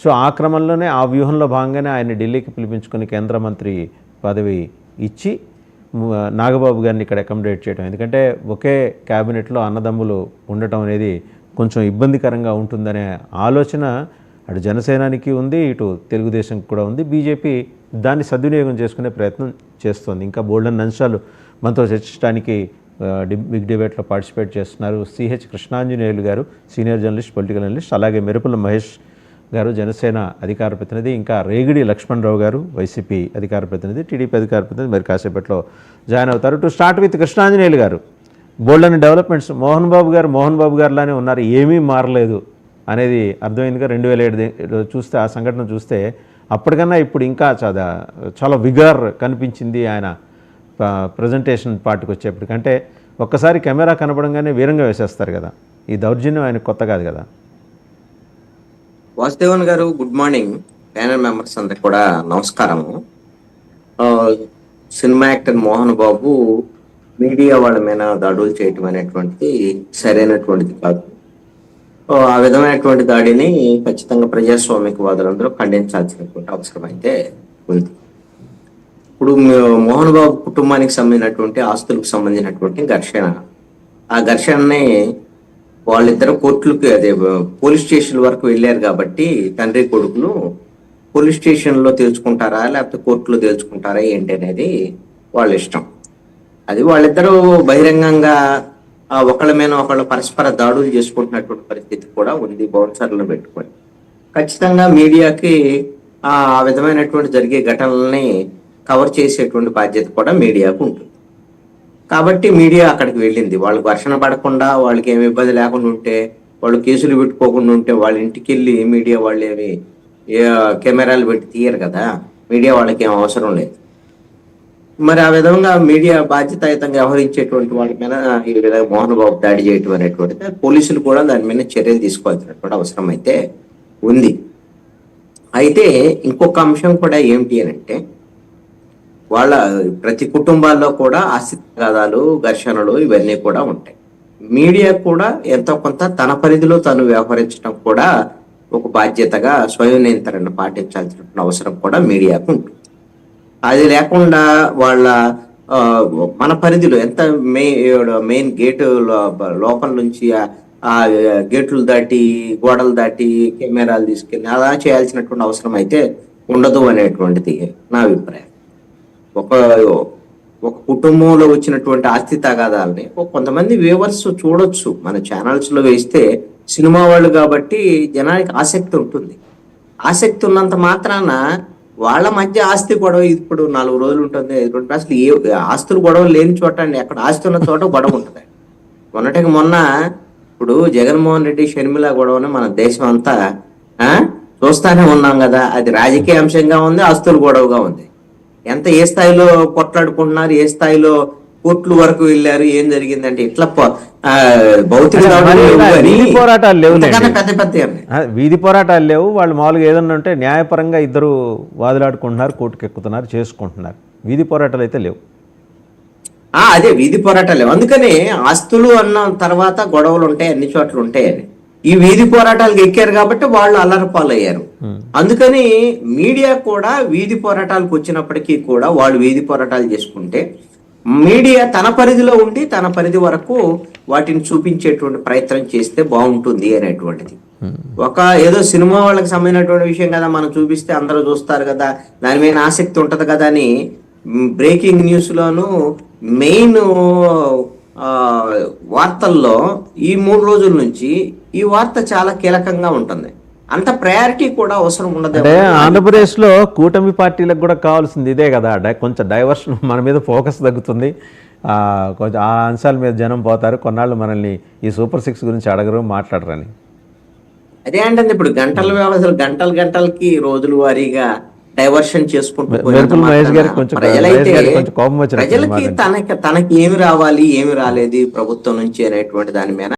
So ఆ క్రమంలోనే ఆ వ్యూహంలో భాగంగానే ఆయన ఢిల్లీకి పిలిపించుకుని కేంద్ర మంత్రి పదవి ఇచ్చి నాగబాబు గారిని ఇక్కడ అకామిడేట్ చేయడం. ఎందుకంటే ఒకే క్యాబినెట్లో అన్నదమ్ములు ఉండటం అనేది కొంచెం ఇబ్బందికరంగా ఉంటుందనే ఆలోచన అటు జనసేనానికి ఉంది, ఇటు తెలుగుదేశంకి కూడా ఉంది. బీజేపీ దాన్ని సద్వినియోగం చేసుకునే ప్రయత్నం చేస్తోంది. ఇంకా బోల్డెన్ అంశాలు మనతో చర్చించడానికి బిగ్ డిబేట్లో పార్టిసిపేట్ చేస్తున్నారు సిహెచ్ కృష్ణాంజనేయులు గారు, సీనియర్ జర్నలిస్ట్, పొలిటికల్ అనలిస్ట్, అలాగే మెరుపుల మహేష్ గారు, జనసేన అధికార ప్రతినిధి, ఇంకా రేగిడి లక్ష్మణరావు గారు, వైసీపీ అధికార ప్రతినిధి, టీడీపీ అధికార ప్రతినిధి, మరి కాసేపట్లో జాయిన్ అవుతారు. టు స్టార్ట్ విత్ కృష్ణాంజనేయులు గారు, బోల్డెన్ డెవలప్మెంట్స్. మోహన్ బాబు గారులానే ఉన్నారు, ఏమీ మారలేదు అనేది అర్థమైందిగా. 2007 చూస్తే ఆ సంఘటన చూస్తే అప్పటికన్నా ఇప్పుడు ఇంకా చాలా విగర్ కనిపించింది ఆయన ప్రజెంటేషన్ పార్ట్కి వచ్చేప్పటికంటే. ఒక్కసారి కెమెరా కనపడంగానే వీరంగా వేసేస్తారు కదా. ఈ దౌర్జన్యం ఆయన కొత్త కాదు కదా. వాసుదేవన్ గారు, గుడ్ మార్నింగ్. ప్యానల్ మెంబర్స్ అందరికి కూడా నమస్కారము. Cinema actor Mohan Babu media వాళ్ళ మీద దాడులు చేయటం అనేటువంటిది సరైనటువంటిది కాదు. ఆ విధమైనటువంటి దాడిని ఖచ్చితంగా ప్రజాస్వామికవాదులందరూ ఖండించాల్సినటువంటి అవసరం అయితే ఉంది. ఇప్పుడు మోహన్ బాబు కుటుంబానికి సంబంధించినటువంటి ఆస్తులకు సంబంధించినటువంటి ఘర్షణ, ఆ ఘర్షణని వాళ్ళిద్దరు కోర్టులకి పోలీస్ స్టేషన్ వరకు వెళ్ళారు కాబట్టి తండ్రి కొడుకులు పోలీస్ స్టేషన్లో తేల్చుకుంటారా లేకపోతే కోర్టులో తేల్చుకుంటారా ఏంటి అనేది వాళ్ళ ఇష్టం. అది వాళ్ళిద్దరూ బహిరంగంగా ఒకళ్ళ మీద ఒకళ్ళు పరస్పర దాడులు చేసుకుంటున్నటువంటి పరిస్థితి కూడా ఉంది బౌన్సర్లను పెట్టుకొని. ఖచ్చితంగా మీడియాకి ఆ విధమైనటువంటి జరిగే ఘటనల్ని కవర్ చేసేటువంటి బాధ్యత కూడా మీడియాకు ఉంటుంది. కాబట్టి మీడియా అక్కడికి వెళ్ళింది. వాళ్ళు ఘర్షణ పడకుండా, వాళ్ళకి ఏమి ఇబ్బంది లేకుండా ఉంటే, వాళ్ళు కేసులు పెట్టుకోకుండా ఉంటే వాళ్ళ ఇంటికి వెళ్ళి మీడియా వాళ్ళు ఏమి కెమెరాలు పెట్టి తీయరు కదా. మీడియా వాళ్ళకి ఏం అవసరం లేదు. మరి ఆ విధంగా మీడియా బాధ్యతాయుతంగా వ్యవహరించేటువంటి వాళ్ళ మీద ఈ విధంగా మోహన్ బాబు దాడి చేయటం అనేటువంటిది పోలీసులు కూడా దాని మీద చర్యలు తీసుకోవాల్సినటువంటి అవసరం అయితే ఉంది. అయితే ఇంకొక అంశం కూడా ఏమిటి అని అంటే, వాళ్ళ ప్రతి కుటుంబాల్లో కూడా ఆస్తి తగాదాలు, ఘర్షణలు ఇవన్నీ కూడా ఉంటాయి. మీడియా కూడా ఎంతో కొంత తన పరిధిలో తను వ్యవహరించడం కూడా ఒక బాధ్యతగా స్వయం నియంత్రణ పాటించాల్సిన అవసరం కూడా మీడియాకు ఉంటుంది. అది లేకుండా వాళ్ళ మన పరిధిలో ఎంత మెయిన్ గేటు లోపల నుంచి ఆ గేట్లు దాటి, గోడలు దాటి కెమెరాలు తీసుకెళ్ళి అలా చేయాల్సినటువంటి అవసరం అయితే ఉండదు అనేటువంటిది నా అభిప్రాయం. ఒక కుటుంబంలో వచ్చినటువంటి ఆస్తి తగాదాలని కొంతమంది వ్యూవర్స్ చూడొచ్చు. మన ఛానల్స్ లో వేస్తే సినిమా వాళ్ళు కాబట్టి జనానికి ఆసక్తి ఉంటుంది. ఆసక్తి ఉన్నంత మాత్రాన వాళ్ళ మధ్య ఆస్తి గొడవ ఇప్పుడు 4 రోజులు ఉంటుంది, 5 రోజులు. అసలు ఆస్తులు గొడవ లేని చోట అండి, అక్కడ ఆస్తి ఉన్న చోట గొడవ ఉంటుంది. మొన్నటికి మొన్న ఇప్పుడు జగన్మోహన్ రెడ్డి షర్మిల గొడవని మన దేశం అంతా చూస్తానే ఉన్నాం కదా. అది రాజకీయ అంశంగా ఉంది, ఆస్తులు గొడవగా ఉంది. ఏ స్థాయిలో కొట్లాడుకుంటున్నారు, ఏ స్థాయిలో కోర్టుల వరకు వెళ్ళారు, ఏం జరిగిందంటే ఇట్లా భౌతిక పోరాటాలు లేవు, పెద్ద పెద్ద వీధి పోరాటాలు లేవు. వాళ్ళు మామూలుగా ఏదన్నా ఉంటే న్యాయపరంగా ఇద్దరు వాదులాడుకుంటున్నారు, కోర్టుకు ఎక్కుతున్నారు, చేసుకుంటున్నారు. వీధి పోరాటాలు అయితే లేవు. అదే వీధి పోరాటాలు లేవు. అందుకనే ఆస్తులు అన్న తర్వాత గొడవలు ఉంటాయి, అన్ని చోట్ల ఉంటాయని. ఈ వీధి పోరాటాలకు ఎక్కారు కాబట్టి వాళ్ళు అల్లరిపాలయ్యారు. అందుకని మీడియా కూడా వీధి పోరాటాలకు వచ్చినప్పటికీ కూడా వాళ్ళు వీధి పోరాటాలు చేసుకుంటే మీడియా తన పరిధిలో ఉండి తన పరిధి వరకు వాటిని చూపించేటువంటి ప్రయత్నం చేస్తే బాగుంటుంది అనేటువంటిది. ఏదో సినిమా వాళ్ళకి సంబంధించినటువంటి విషయం కదా, మనం చూపిస్తే అందరూ చూస్తారు కదా, దాని మీద ఆసక్తి ఉంటది కదా అని బ్రేకింగ్ న్యూస్ లోను మెయిన్ వార్తల్లో ఈ 3 రోజుల నుంచి ఈ వార్త చాలా కీలకంగా ఉంటుంది. అంత ప్రయారిటీ కూడా అవసరం ఉండదు. అంటే ఆంధ్రప్రదేశ్లో కూటమి పార్టీలకు కూడా కావాల్సింది ఇదే కదా, కొంచెం డైవర్షన్, మన మీద ఫోకస్ తగ్గుతుంది, కొంచెం ఆ అంశాల మీద జనం పోతారు, కొన్నాళ్ళు మనల్ని ఈ సూపర్ 6 గురించి అడగరు, మాట్లాడరని. అదే అంటే ఇప్పుడు గంటలకి రోజుల వారీగా డైవర్షన్ చేసుకుంటూ ప్రజలకి తనకి ఏమి రావాలి, ఏమి రాలేదు ప్రభుత్వం నుంచి అనేటువంటి దాని మీద